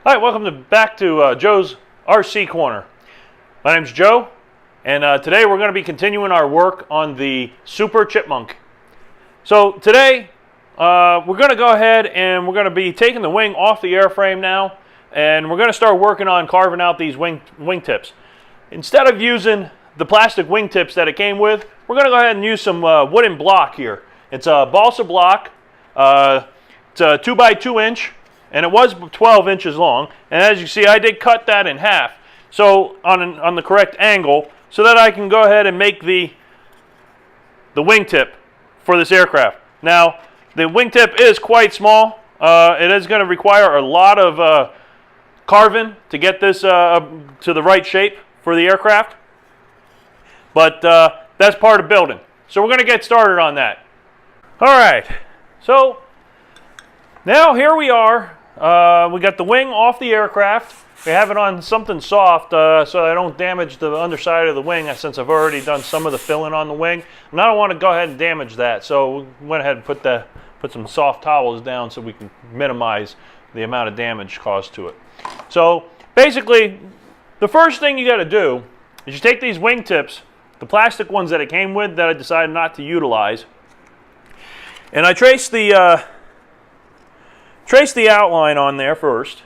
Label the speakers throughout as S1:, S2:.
S1: Hi, welcome back to Joe's RC Corner. My name's Joe, and today we're going to be continuing our work on the Super Chipmunk. So today we're going to go ahead and we're going to be taking the wing off the airframe now, and we're going to start working on carving out these wingtips. Instead of using the plastic wingtips that it came with, we're going to go ahead and use some wooden block here. It's a balsa block. It's a 2 by 2 inch. And it was 12 inches long, and as you see, I did cut that in half, so on the correct angle, so that I can go ahead and make the wingtip for this aircraft. Now, the wingtip is quite small. It is going to require a lot of carving to get this to the right shape for the aircraft, but that's part of building. So we're going to get started on that. All right, so now here we are. We got the wing off the aircraft. We have it on something soft so I don't damage the underside of the wing, since I've already done some of the filling on the wing. And I don't want to go ahead and damage that, so we went ahead and put some soft towels down so we can minimize the amount of damage caused to it. So basically, the first thing you got to do is you take these wingtips, the plastic ones that it came with that I decided not to utilize, and I trace the outline on there first,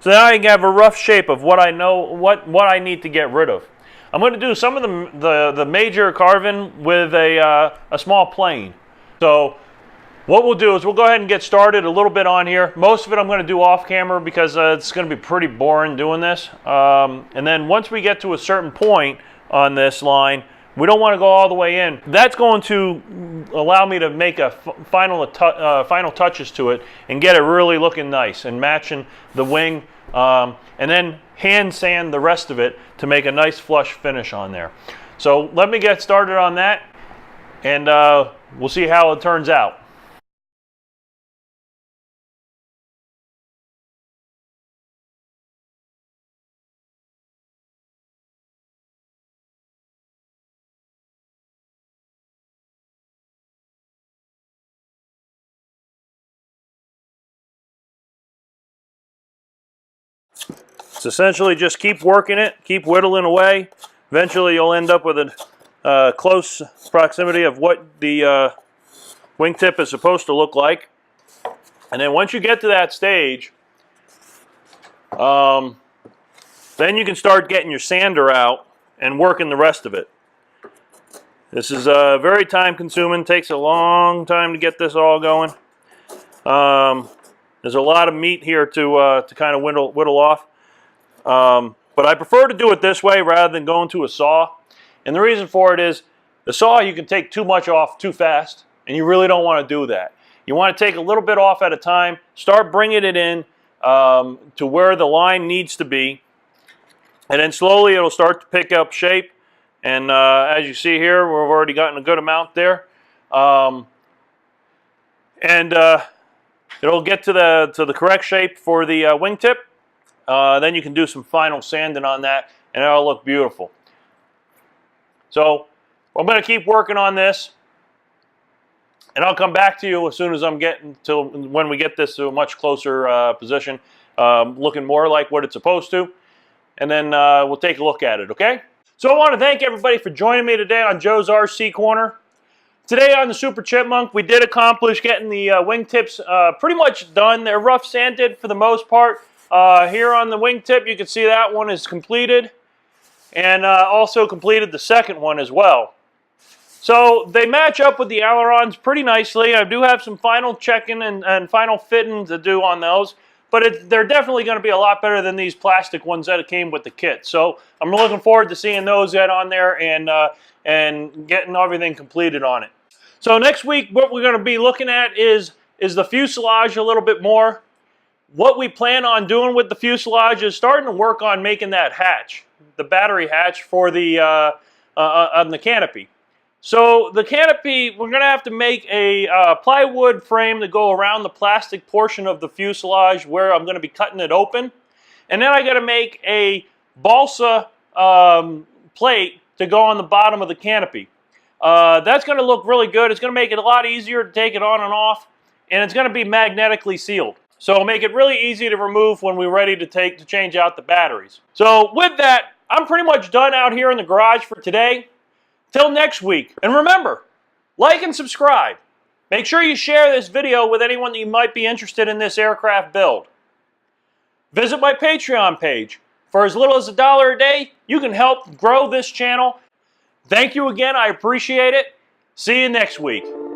S1: so now I can have a rough shape of what I know, what I need to get rid of. I'm going to do some of the major carving with a small plane. So what we'll do is we'll go ahead and get started a little bit on here. Most of it I'm going to do off camera because it's going to be pretty boring doing this. And then once we get to a certain point on this line, we don't want to go all the way in. That's going to allow me to make a final touches to it and get it really looking nice and matching the wing, and then hand sand the rest of it to make a nice flush finish on there. So let me get started on that, and we'll see how it turns out. It's essentially just keep working it, keep whittling away. Eventually you'll end up with a close proximity of what the wingtip is supposed to look like. And then once you get to that stage, then you can start getting your sander out and working the rest of it. This is very time consuming, takes a long time to get this all going. There's a lot of meat here to kind of whittle off. But I prefer to do it this way rather than going to a saw. And the reason for it is, the saw you can take too much off too fast, and you really don't want to do that. You want to take a little bit off at a time, start bringing it in to where the line needs to be, and then slowly it'll start to pick up shape. And as you see here, we've already gotten a good amount there. It'll get to the correct shape for the wingtip. Then you can do some final sanding on that, and it'll look beautiful. So I'm going to keep working on this, and I'll come back to you as soon as I'm getting to when we get this to a much closer position, looking more like what it's supposed to, and then we'll take a look at it. Okay? So I want to thank everybody for joining me today on Joe's RC Corner. Today on the Super Chipmunk, we did accomplish getting the wingtips pretty much done. They're rough sanded for the most part. Here on the wingtip, you can see that one is completed, and also completed the second one as well. So they match up with the ailerons pretty nicely. I do have some final checking and final fitting to do on those, but they're definitely going to be a lot better than these plastic ones that came with the kit. So I'm looking forward to seeing those get on there and getting everything completed on it. So next week, what we're going to be looking at is the fuselage a little bit more. What we plan on doing with the fuselage is starting to work on making that hatch, the battery hatch for the on the canopy. So the canopy, we're going to have to make a plywood frame to go around the plastic portion of the fuselage where I'm going to be cutting it open. And then I got to make a balsa plate to go on the bottom of the canopy. That's going to look really good. It's going to make it a lot easier to take it on and off, and it's going to be magnetically sealed. So it'll make it really easy to remove when we're ready to change out the batteries. So with that, I'm pretty much done out here in the garage for today. Till next week. And remember, like and subscribe. Make sure you share this video with anyone that you might be interested in this aircraft build. Visit my Patreon page. For as little as $1 a day, you can help grow this channel. Thank you again. I appreciate it. See you next week.